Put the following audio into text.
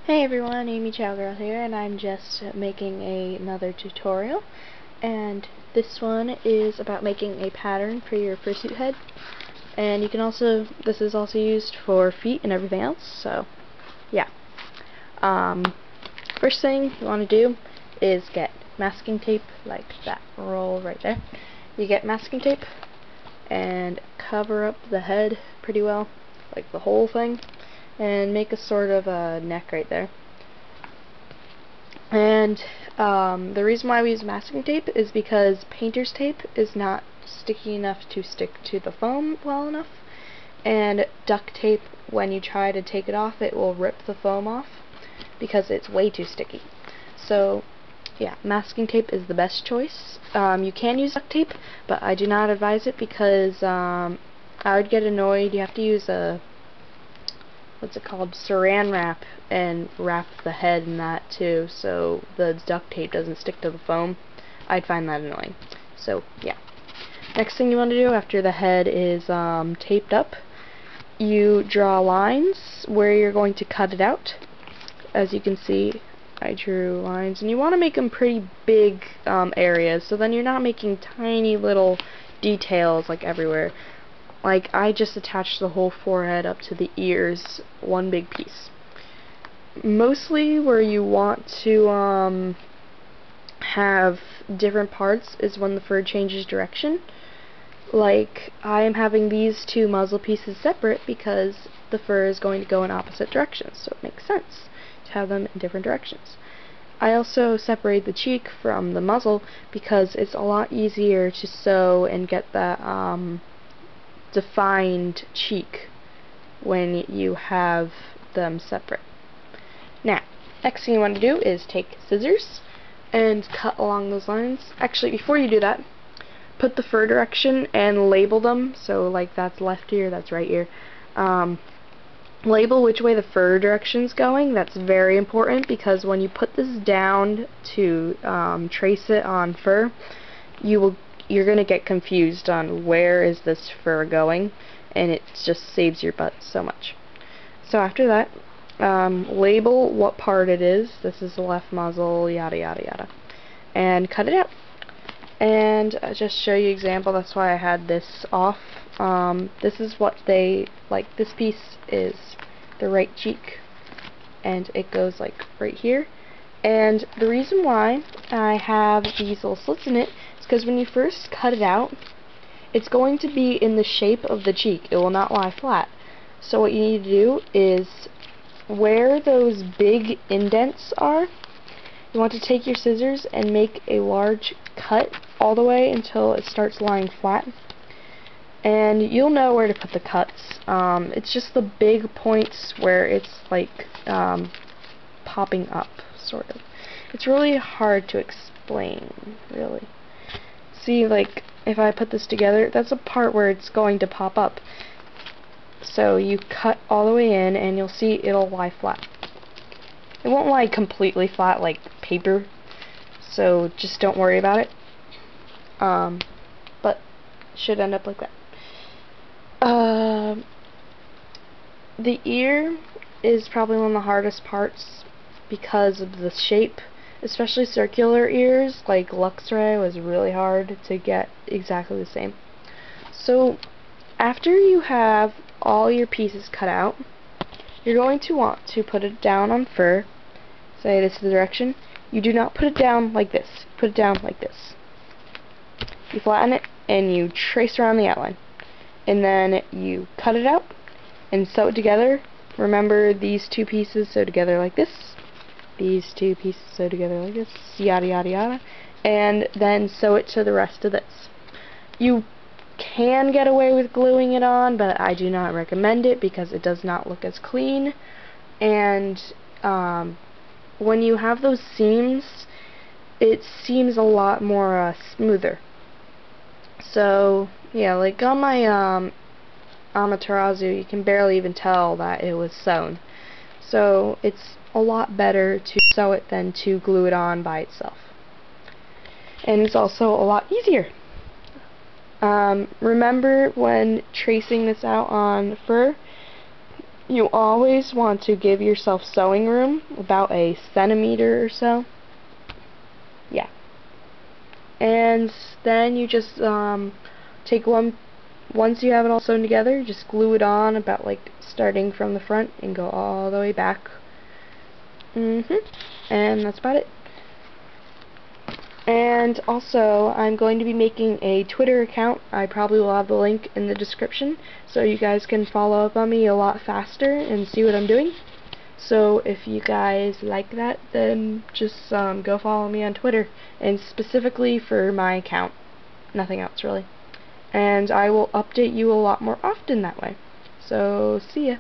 Hey everyone, Amy Chowgirl here, and I'm just making another tutorial, and this one is about making a pattern for your fursuit head, and you can also, this is also used for feet and everything else, so yeah. First thing you want to do is get masking tape, like that roll right there. You get masking tape and cover up the head pretty well, like the whole thing, and make a sort of a neck right there. And the reason why we use masking tape is because painter's tape is not sticky enough to stick to the foam well enough, and duct tape, when you try to take it off, it will rip the foam off because it's way too sticky. So yeah, masking tape is the best choice. You can use duct tape, but I do not advise it because I would get annoyed. You have to use a, what's it called, saran wrap, and wrap the head in that too, so the duct tape doesn't stick to the foam. I'd find that annoying. So yeah. Next thing you want to do after the head is taped up, you draw lines where you're going to cut it out. As you can see, I drew lines, and you want to make them pretty big areas, so then you're not making tiny little details like everywhere. Like, I just attached the whole forehead up to the ears, one big piece. Mostly where you want to have different parts is when the fur changes direction. Like, I am having these two muzzle pieces separate because the fur is going to go in opposite directions, so it makes sense to have them in different directions. I also separate the cheek from the muzzle because it's a lot easier to sew and get that defined cheek when you have them separate. Now, next thing you want to do is take scissors and cut along those lines. Actually, before you do that, put the fur direction and label them. So like, that's left ear, that's right ear. Label which way the fur direction's going. That's very important because when you put this down to trace it on fur, you're going to get confused on where is this fur going, and it just saves your butt so much. So after that, label what part it is. This is the left muzzle, yada yada yada, and cut it out. And just show you example, that's why I had this off. This is what they like. This piece is the right cheek, and it goes like right here. And the reason why I have these little slits in it is because when you first cut it out, it's going to be in the shape of the cheek. It will not lie flat. So what you need to do is, where those big indents are, you want to take your scissors and make a large cut all the way until it starts lying flat. And you'll know where to put the cuts. It's just the big points where it's like popping up, sort of. It's really hard to explain, really. See, like, if I put this together, that's a part where it's going to pop up. So you cut all the way in, and you'll see it'll lie flat. It won't lie completely flat like paper, so just don't worry about it. But it should end up like that. The ear is probably one of the hardest parts because of the shape, especially circular ears like Luxray was really hard to get exactly the same. So after you have all your pieces cut out, you're going to want to put it down on fur. Say this is the direction. You do not put it down like this. Put it down like this. You flatten it and you trace around the outline. And then you cut it out and sew it together. Remember, these two pieces sew together like this. These two pieces sew together like this. Yada yada yada. And then sew it to the rest of this. You can get away with gluing it on, but I do not recommend it because it does not look as clean. And when you have those seams, it seems a lot more smoother. So yeah, like on my Amaterasu, you can barely even tell that it was sewn. So it's a lot better to sew it than to glue it on by itself. And it's also a lot easier. Remember when tracing this out on fur, You always want to give yourself sewing room, about a centimeter or so. Yeah. And then you just take once you have it all sewn together, just glue it on about like starting from the front and go all the way back. And that's about it. And also, I'm going to be making a Twitter account. I probably will have the link in the description, so you guys can follow up on me a lot faster and see what I'm doing. So if you guys like that, then just go follow me on Twitter, and specifically for my account. Nothing else really. And I will update you a lot more often that way. So, see ya.